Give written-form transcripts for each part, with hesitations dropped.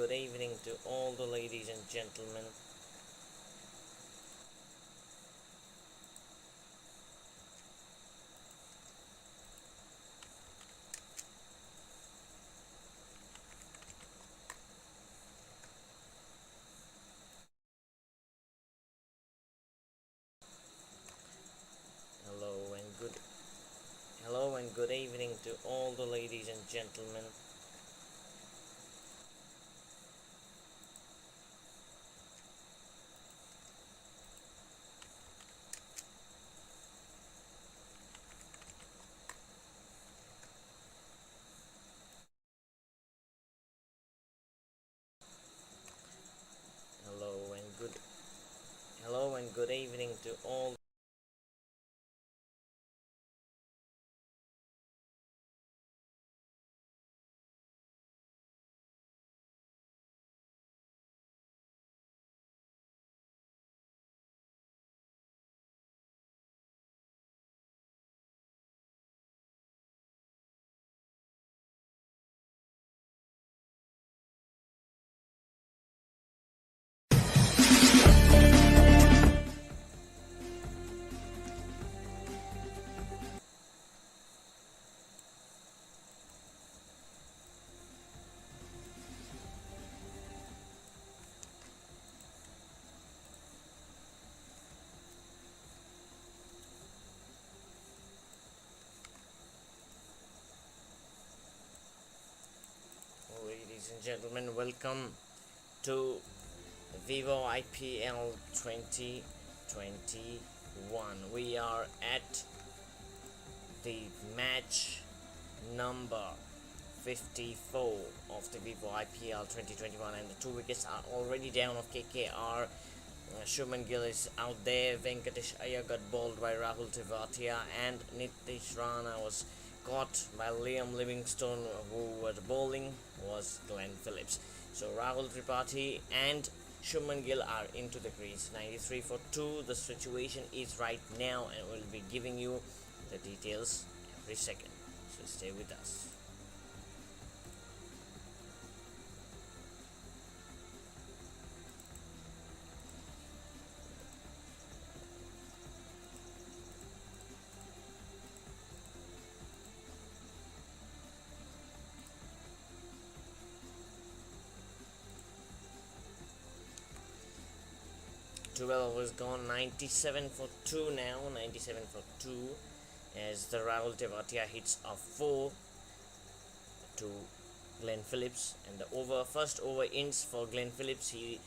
good evening to all the ladies and gentlemen. Hello and good evening to all the ladies and gentlemen. Hello and good evening to all. Ladies and gentlemen, welcome to Vivo IPL 2021. We are at the match number 54 of the Vivo IPL 2021, and the two wickets are already down of KKR. Shubman Gill is out there. Venkatesh Iyer got bowled by Rahul Tewatia, and Nitish Rana was caught by Liam Livingstone. Who was bowling was Glenn Phillips. So Rahul Tripathi and Shubman Gill are into the crease. 93 for 2 the situation is right now, and we'll be giving you the details every second. So stay with us. Twelve was gone. 97 for 2 now. 97 for 2 as the Rahul Tewatia hits a 4 to Glenn Phillips, and the first over ends for Glenn Phillips. He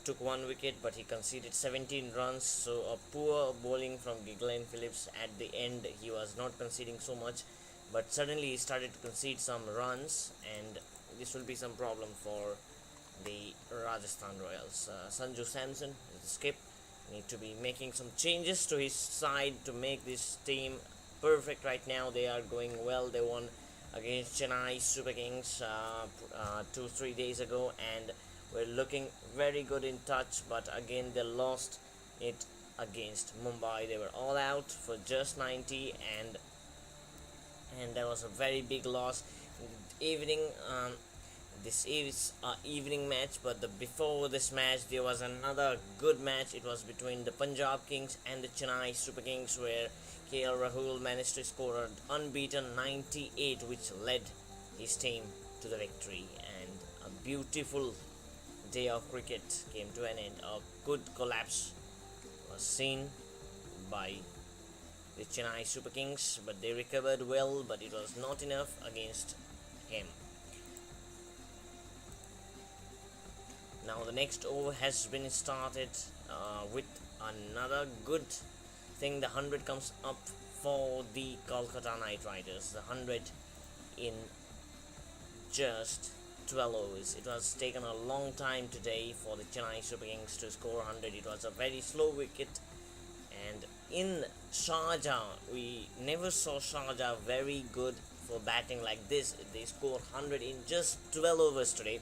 took 1 wicket, but he conceded 17 runs. So a poor bowling from Glenn Phillips at the end. He was not conceding so much, but suddenly he started to concede some runs, and this will be some problem for the Rajasthan Royals. Sanju Samson is the skip. Need to be making some changes to his side to make this team perfect. Right now they are going well. They won against Chennai Super Kings 2-3 days ago, and were looking very good in touch, but again they lost it against Mumbai. They were all out for just 90, and that was a very big loss. Evening this is a evening match, but before this match there was another good match. It was between the Punjab Kings and the Chennai Super Kings, where KL Rahul managed to score an unbeaten 98, which led his team to the victory, and a beautiful day of cricket came to an end. A good collapse was seen by the Chennai Super Kings, but they recovered well, but it was not enough against him. Now the next over has been started with another good thing. The 100 comes up for the Kolkata Knight Riders. The 100 in just 12 overs. It was taken a long time today for the Chennai Super Kings to score 100. It was a very slow wicket, and in Sharjah we never saw Sharjah very good for batting like this. They scored 100 in just 12 overs today.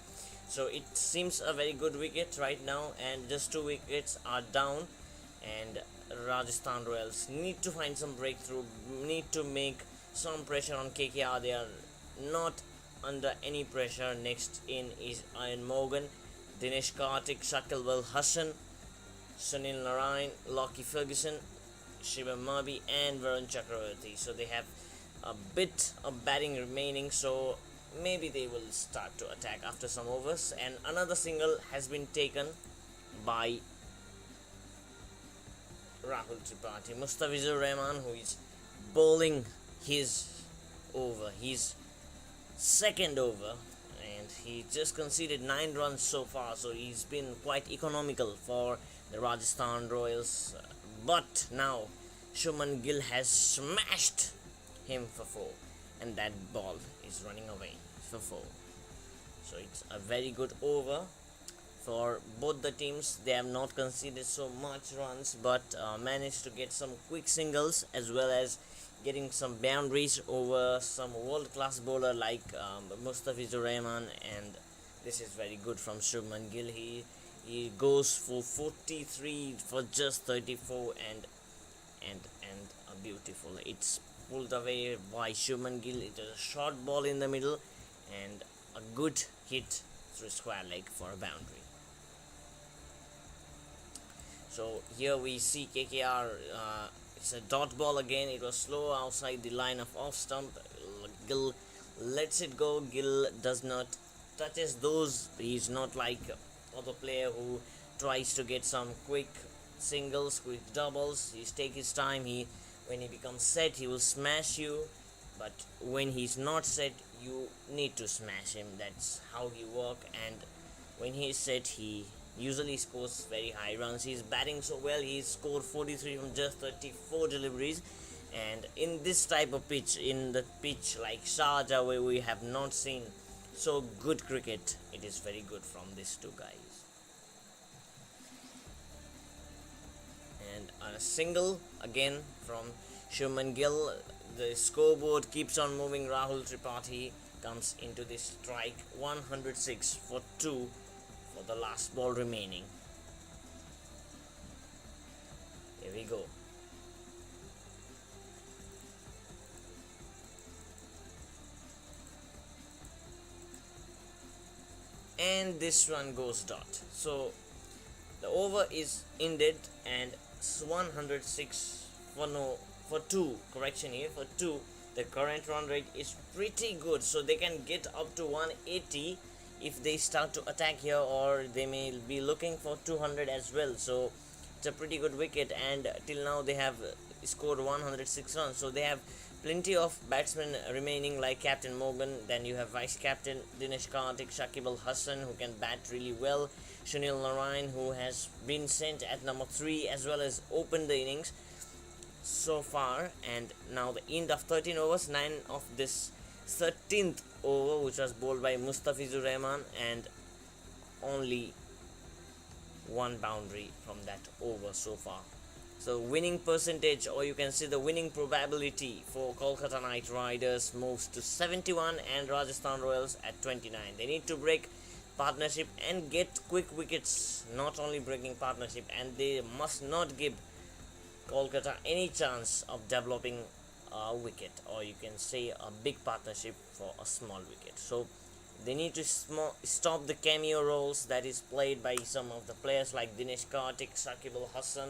So it seems a very good wicket right now, and just 2 wickets are down, and Rajasthan Royals need to find some breakthrough, need to make some pressure on KKR. They are not under any pressure. Next in is Ian Morgan, Dinesh Karthik, Shakil Hassan, Sunil Narayan, Lockie Ferguson, Shivam Mabi, and Varun Chakravarti. So they have a bit of batting remaining, so maybe they will start to attack after some overs. And another single has been taken by Rahul Tripathi. Mustafizur Rahman, who is bowling his second over, and he just conceded 9 runs so far, so he's been quite economical for the Rajasthan Royals. But now Shubman Gill has smashed him for 4, and that ball is running away for 4. So it's a very good over for both the teams. They have not conceded so much runs, but managed to get some quick singles as well as getting some boundaries over some world-class bowler like Mustafizur Rahman, and this is very good from Shubman Gill. He goes for 43 for just 34, and beautiful. It's pulled away by Shubman Gill. It is a short ball in the middle and a good hit through square leg for a boundary. So here we see KKR. It's a dot ball again. It was slow outside the line of off stump. Gill lets it go. Gill does not touches those. He's not like other player who tries to get some quick singles, quick doubles. He takes his time. When he becomes set, he will smash you. But when he's not set, you need to smash him. That's how he works. And when he's set, he usually scores very high runs. He's batting so well. He's scored 43 from just 34 deliveries. And in this type of pitch, in the pitch like Sharjah, where we have not seen so good cricket, it is very good from these two guys. And a single again from Shubman Gill. The scoreboard keeps on moving. Rahul Tripathi comes into this strike. 106 for 2 for the last ball remaining. Here we go. And this one goes dot. So the over is ended, and 106 for 2. Correction here, for 2. The current run rate is pretty good, so they can get up to 180 if they start to attack here, or they may be looking for 200 as well. So it's a pretty good wicket, and till now they have scored 106 runs. So they have plenty of batsmen remaining, like Captain Morgan. Then you have Vice Captain Dinesh Karthik, Shakib Al Hassan, who can bat really well, Sunil Narayan, who has been sent at number 3 as well as opened the innings so far. And now the end of 13 overs, 9 of this 13th over, which was bowled by Mustafizur Rahman, and only 1 boundary from that over so far. So winning percentage, or you can see the winning probability for Kolkata Knight Riders, moves to 71 and Rajasthan Royals at 29. They need to break partnership and get quick wickets, not only breaking partnership, and they must not give Kolkata any chance of developing a wicket, or you can say a big partnership for a small wicket. So they need to stop the cameo roles that is played by some of the players like Dinesh Karthik, Shakib Al Hassan,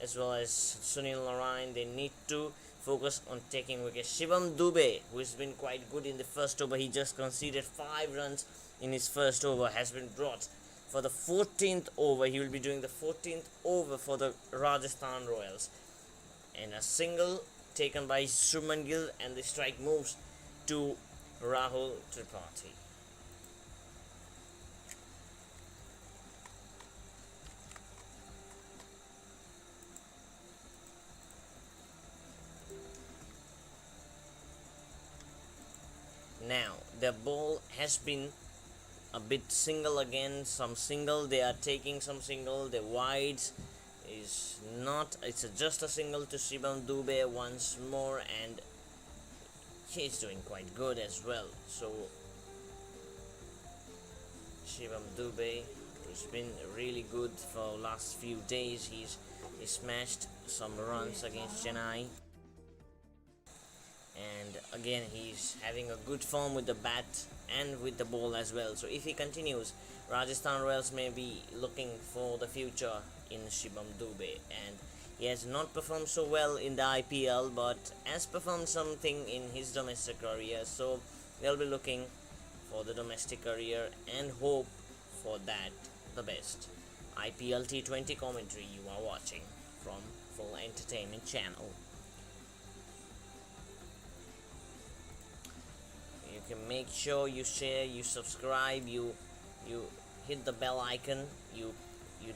as well as Sunil Narayan. They need to focus on taking wickets. Shivam Dube, who has been quite good in the first over, he just conceded 5 runs in his first over, has been brought for the 14th over. He will be doing the 14th over for the Rajasthan Royals. And a single taken by Shubman Gill, and the strike moves to Rahul Tripathi. Now the ball has been a bit single again, some single, they are taking some single. The wides is not, it's just a single to Shivam Dube once more, and he's doing quite good as well. So Shivam Dube, who's been really good for last few days, he smashed some runs against Chennai. and again he's having a good form with the bat and with the ball as well. So if he continues, Rajasthan Royals may be looking for the future in Shibam Dube, and he has not performed so well in the IPL but has performed something in his domestic career, so they'll be looking for the domestic career and hope for that the best. IPL T20 commentary you are watching from Full Entertainment Channel. You can make sure you share, you subscribe, you hit the bell icon, you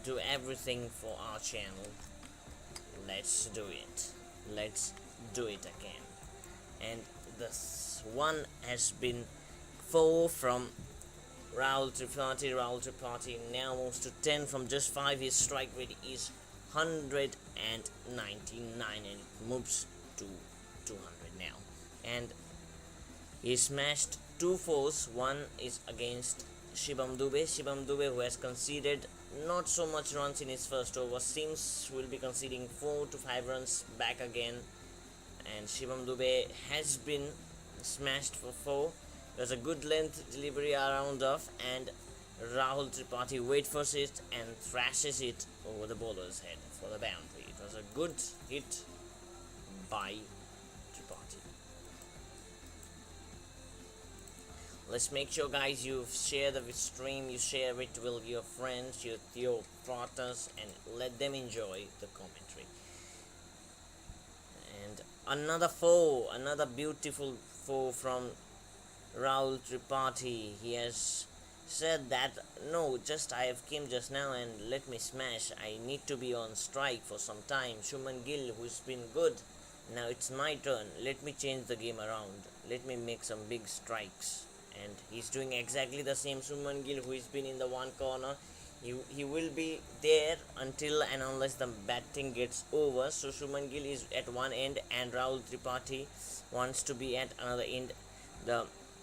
do everything for our channel. Let's do it. Let's do it again. And this one has been 4 from Rahul Tripathi. Rahul Tripathi now moves to 10 from just 5. His strike rate is 199 and it moves to 200 now. And he smashed 2 fours. One is against Shibam Dube. Shibam Dube, who has conceded not so much runs in his first over, seems will be conceding 4 to 5 runs back again. And Shibam Dube has been smashed for 4. There's a good length delivery around off, and Rahul Tripathi waits for it and thrashes it over the bowler's head for the boundary. It was a good hit by Tripathi. Let's make sure, guys, you share the stream, you share it with your friends, your partners, and let them enjoy the commentary. And another 4, another beautiful 4 from Rahul Tripathi. He has said that no, just I have came just now and let me smash. I need to be on strike for some time. Shuman Gill, who's been good, now it's my turn. Let me change the game around. Let me make some big strikes. And he's doing exactly the same. Shuman Gill, who has been in the one corner, he will be there until and unless the batting gets over. So Shuman Gill is at one end and Rahul Tripathi wants to be at another end.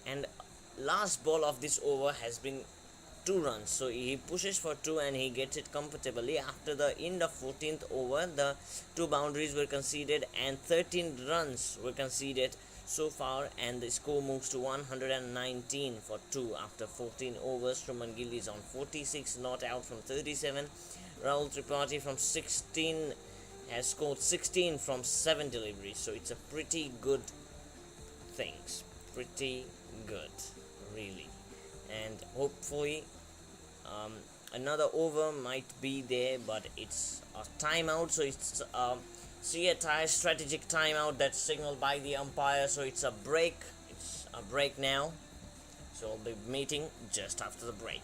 And last ball of this over has been 2 runs, so he pushes for 2 and he gets it comfortably. After the end of 14th over, the 2 boundaries were conceded and 13 runs were conceded so far, and the score moves to 119 for 2 after 14 overs. Shuman Gill is on 46, not out from 37. Rahul Tripathi from 16 has scored 16 from 7 deliveries, so it's a pretty good things. Pretty good, really. And hopefully another over might be there, but it's a timeout, so it's a strategic timeout that's signaled by the umpire, so it's a break now, so I'll be meeting just after the break.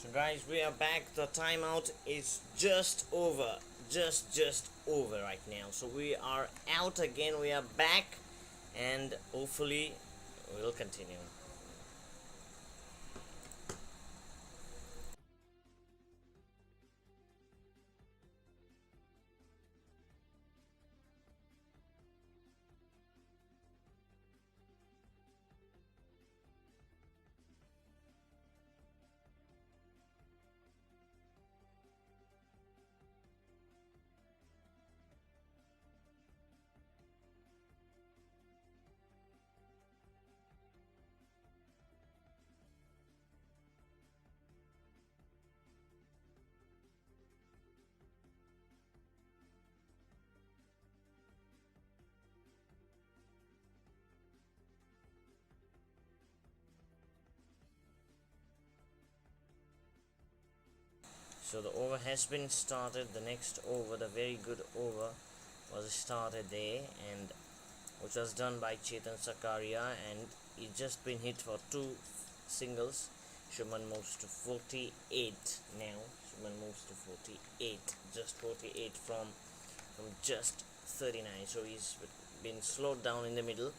So guys, we are back. The timeout is just over. Just over right now. So we are out again. We are back, and hopefully we'll continue. So the over has been started. The next over, the very good over, was started there, and which was done by Chetan Sakaria, and he just been hit for 2 singles. Shuman moves to 48 now. Shuman moves to 48, just 48 from just 39. So he's been slowed down in the middle.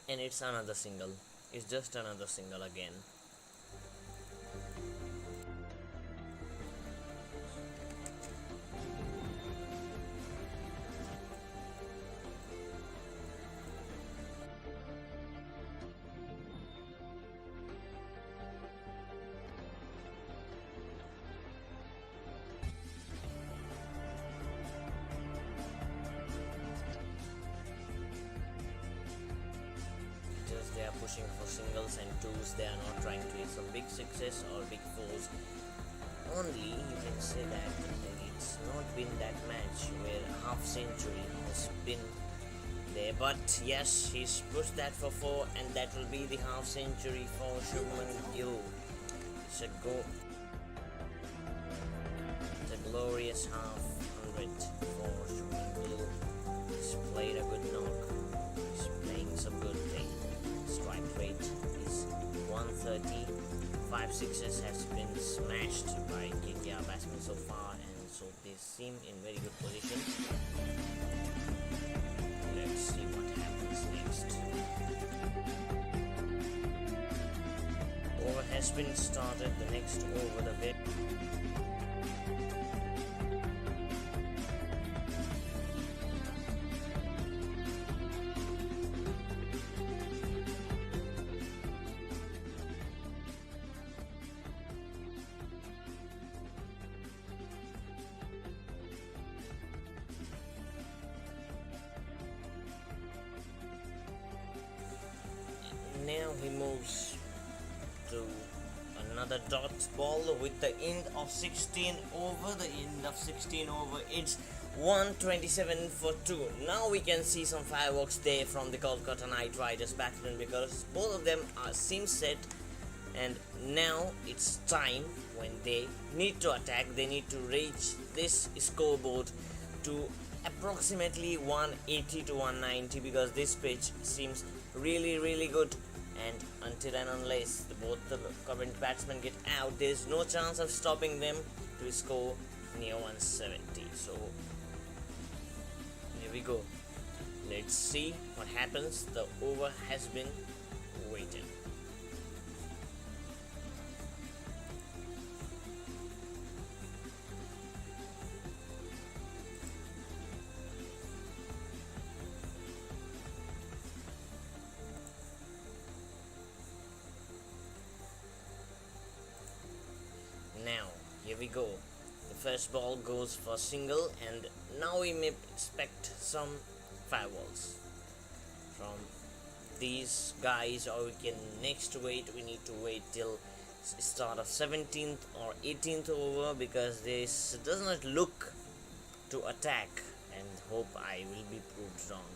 And it's another single. It's just another single again. They are pushing for singles and twos. They are not trying to hit some big sixes or big fours. Only you can say that it's not been that match where a half century has been there, but yes, he's pushed that for 4, and that will be the half century for Shubman Gill. It's a glorious half 100 for Shubman Gill. He's played a good knock. He's playing some good play. Strike rate is 130. 5 sixes has been smashed by KKR batsmen so far, and so they seem in very good position. Let's see what happens next. Over has been started. The next over, the very now he moves to another dot ball with the end of 16 over. The end of 16 over, it's 127 for 2. Now we can see some fireworks there from the Kolkata Knight Riders batsmen, because both of them seem set, and now it's time when they need to attack. They need to reach this scoreboard to approximately 180 to 190, because this pitch seems really good, and until and unless both the current batsmen get out, there's no chance of stopping them to score near 170. So here we go. Let's see what happens. The over has been waited. Now, here we go. The first ball goes for single, and now we may expect some fireballs from these guys, or we can next wait. We need to wait till start of 17th or 18th over, because this does not look to attack, and hope I will be proved wrong.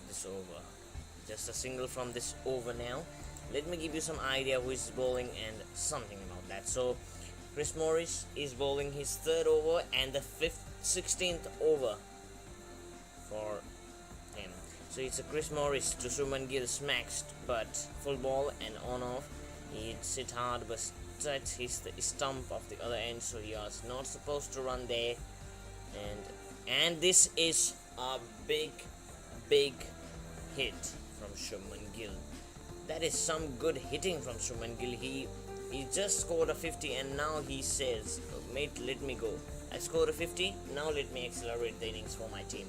This over, just a single from this over now. let me give you some idea who is bowling and something about that. So Chris Morris is bowling his third over and the 16th over for him. So it's a Chris Morris to Shubman Gill smashed, but full ball and on off. He hits it hard, but that hits the stump of the other end, so he was not supposed to run there. And this is a big hit from Shubman Gill. That is some good hitting from Shubman Gill. He just scored a 50 and now he says, mate, let me go. I scored a 50, now let me accelerate the innings for my team.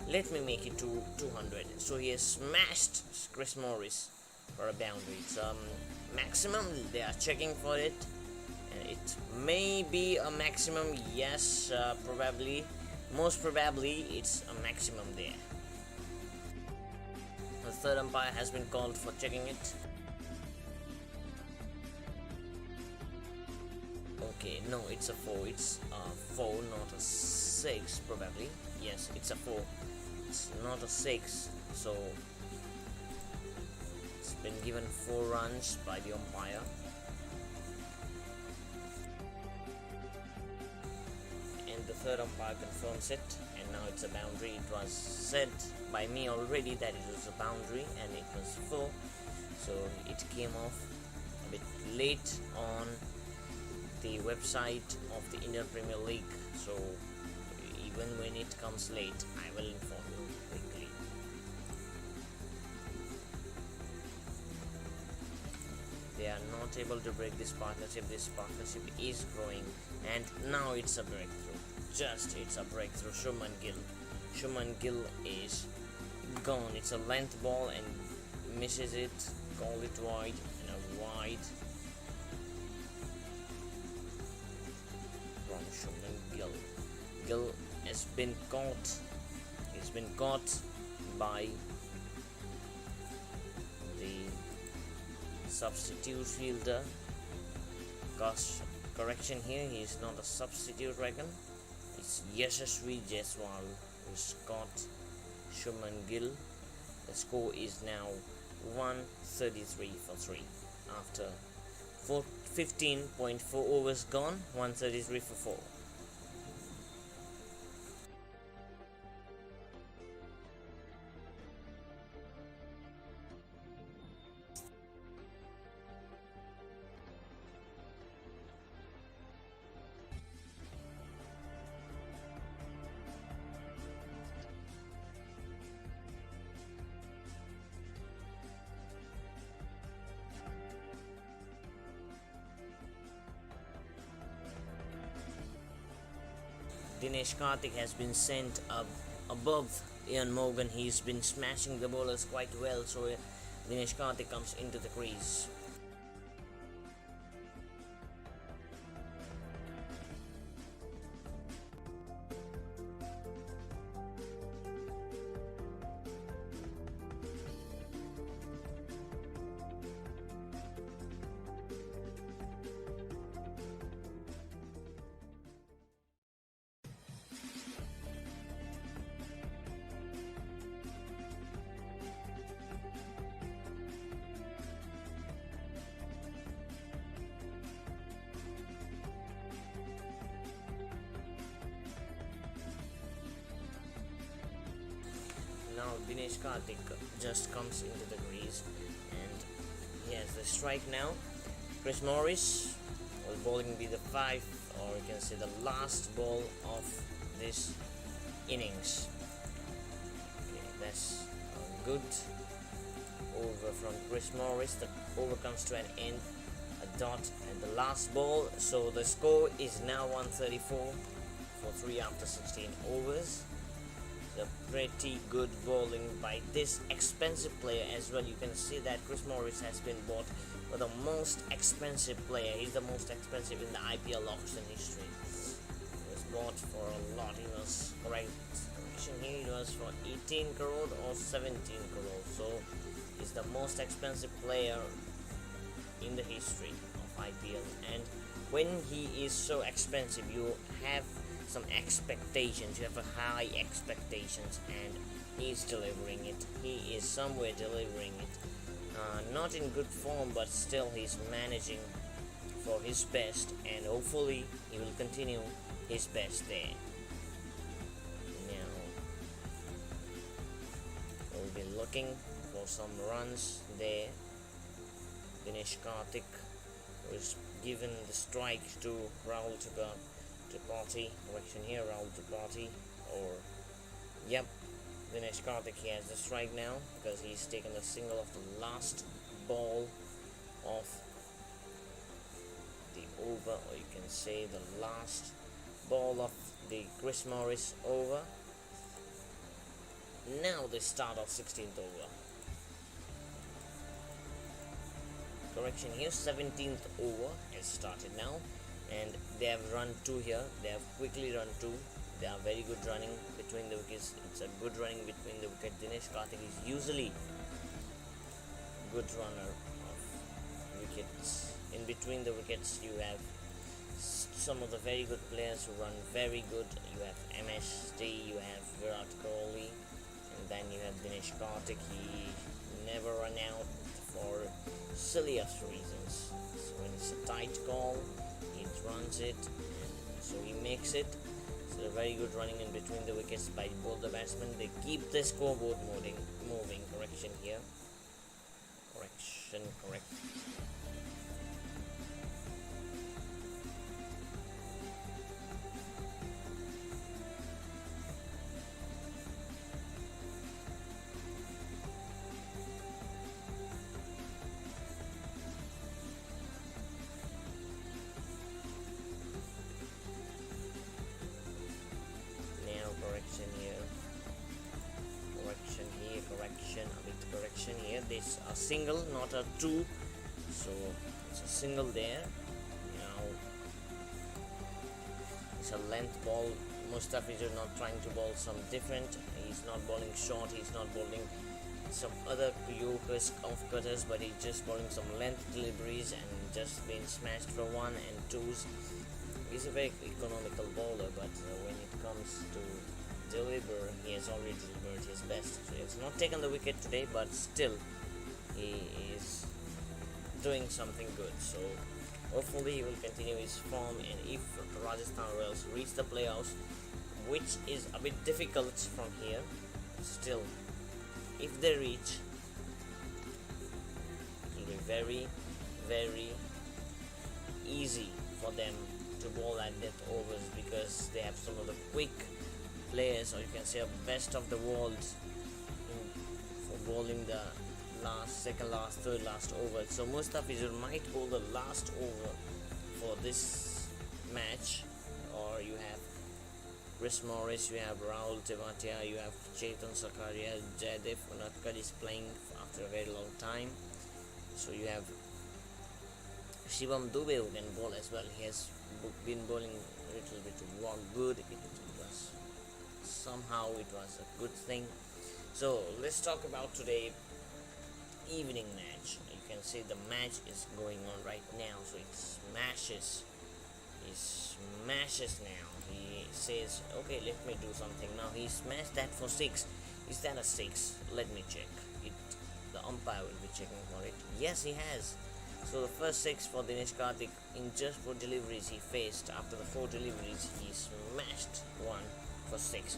Let me make it to 200. So he has smashed Chris Morris for a boundary. It's maximum, they are checking for it. And it may be a maximum, yes, probably. Most probably it's a maximum there. The third umpire has been called for checking it. Okay, no, it's a 4. It's a 4, not a 6 probably. Yes, it's a 4. It's not a 6. So it's been given 4 runs by the umpire. And the third umpire confirms it, and now it's a boundary. It was said by me already that it was a boundary and it was 4. So it came off a bit late on the website of the Indian Premier League, so even when it comes late, I will inform you quickly. They are not able to break this partnership. This partnership is growing, and now it's a breakthrough. It's a breakthrough. Shubman Gill is gone. It's a length ball and misses it. Call it wide and a wide. Shubman Gill. Gill has been caught. He's been caught by the substitute fielder. Correction here, he is not a substitute, reckon. It's Yashasvi Jaiswal who's caught Shubman Gill. The score is now 133 for 3 after 15.4 overs gone. 133 for 4. Dinesh Karthik has been sent up above Ian Morgan. He's been smashing the bowlers quite well, so Dinesh Karthik comes into the crease. Now Dinesh Karthik just comes into the crease and he has the strike now. Chris Morris will bowling be the 5th, or you can say the last ball of this innings. Okay, that's a good over from Chris Morris. The over comes to an end, a dot and the last ball. So the score is now 134 for 3 after 16 overs. A pretty good bowling by this expensive player as well. You can see that Chris Morris has been bought for the most expensive player. He's the most expensive in the IPL auction history. He was bought for a lot. He was correction here. It was for 18 crore or 17 crore. So he's the most expensive player in the history of IPL. And when he is so expensive, you have some expectations, you have a high expectations, and he's delivering it. He is somewhere delivering it. not in good form, but still he's managing for his best, and hopefully he will continue his best there. Now we'll be looking for some runs there. Dinesh Karthik was given the strike to Rahul Tripathi. Correction here, Rahul Tripathi, or yep, Dinesh Karthik. He has the strike now because he's taken the single of the last ball of the over, or you can say the last ball of the Chris Morris over. Now the start of 16th over. Correction here, 17th over has started now, and they have run 2 here. They have quickly run 2. They are very good running between the wickets. It's a good running between the wicket. Dinesh Karthik is usually good runner of wickets. In between the wickets, you have some of the very good players who run very good. You have MSD, you have Virat Kohli, and then you have Dinesh Karthik. He never run out for silliest reasons. So when it's a tight call, he runs it, and so he makes it. So very good running in between the wickets by both the batsmen. They keep the scoreboard moving. Correction here. Correct. Correction here. This a single, not a 2. So it's a single there. Now it's a length ball. Mustafizur not trying to bowl some different. He's not bowling short. He's not bowling some other Yorkers off cutters, but he's just bowling some length deliveries and just been smashed for 1 and 2s. He's a very economical bowler, but when it comes to deliver, he has already delivered his best. So he has not taken the wicket today, but still he is doing something good. So hopefully he will continue his form, and if Rajasthan Royals reach the playoffs, which is a bit difficult from here, still if they reach, it will be very, very easy for them to bowl at death overs, because they have some of the quick players, or you can say best of the world for bowling the second last, third last over. So Mustafizur might bowl the last over for this match, or you have Chris Morris, you have Rahul Tewatia, you have Chetan Sakaria, Jaydev Unatkar is playing after a very long time. So you have Shivam Dube who can bowl as well. He has been bowling a little bit good. Somehow it was a good thing. So let's talk about today evening match. You can see the match is going on right now. So it smashes. He smashes now. He says, okay, let me do something. Now he smashed that for 6. Is that a 6? Let me check it. The umpire will be checking for it. Yes, he has. So the first 6 for Dinesh Karthik in just 4 deliveries he faced. After the 4 deliveries, he smashed 1 for 6.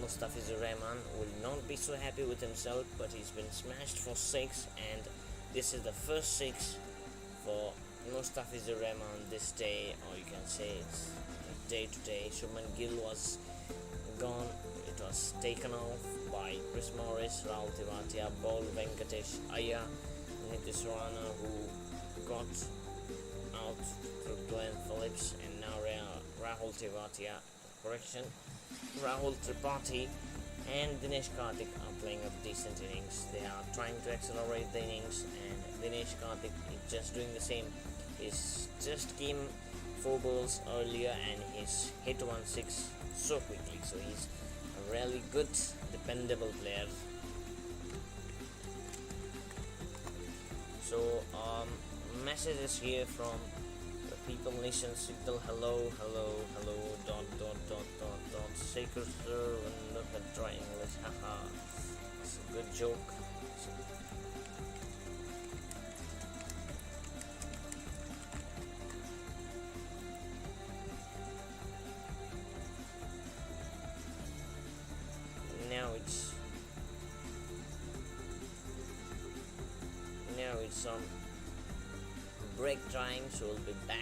Mustafizur Rahman will not be so happy with himself, but he's been smashed for 6, and this is the first 6 for Mustafizur Rahman this day, or you can say it's day to day. Shubman Gill was gone. It was taken off by Chris Morris, Rahul Tewatia, bowled Venkatesh Iyer, Nitish Rana, who got out through Glenn Phillips, and now Rahul Tewatia. Correction, Rahul Tripathi and Dinesh Karthik are playing a decent innings. They are trying to accelerate the innings, and Dinesh Karthik is just doing the same. He's just came 4 balls earlier and he's hit 1-6 so quickly. So he's a really good, dependable player. So messages here from People Nation Signal, hello, Shaker sir, and look at dry English, haha. It's a good joke. some break time, so we'll be back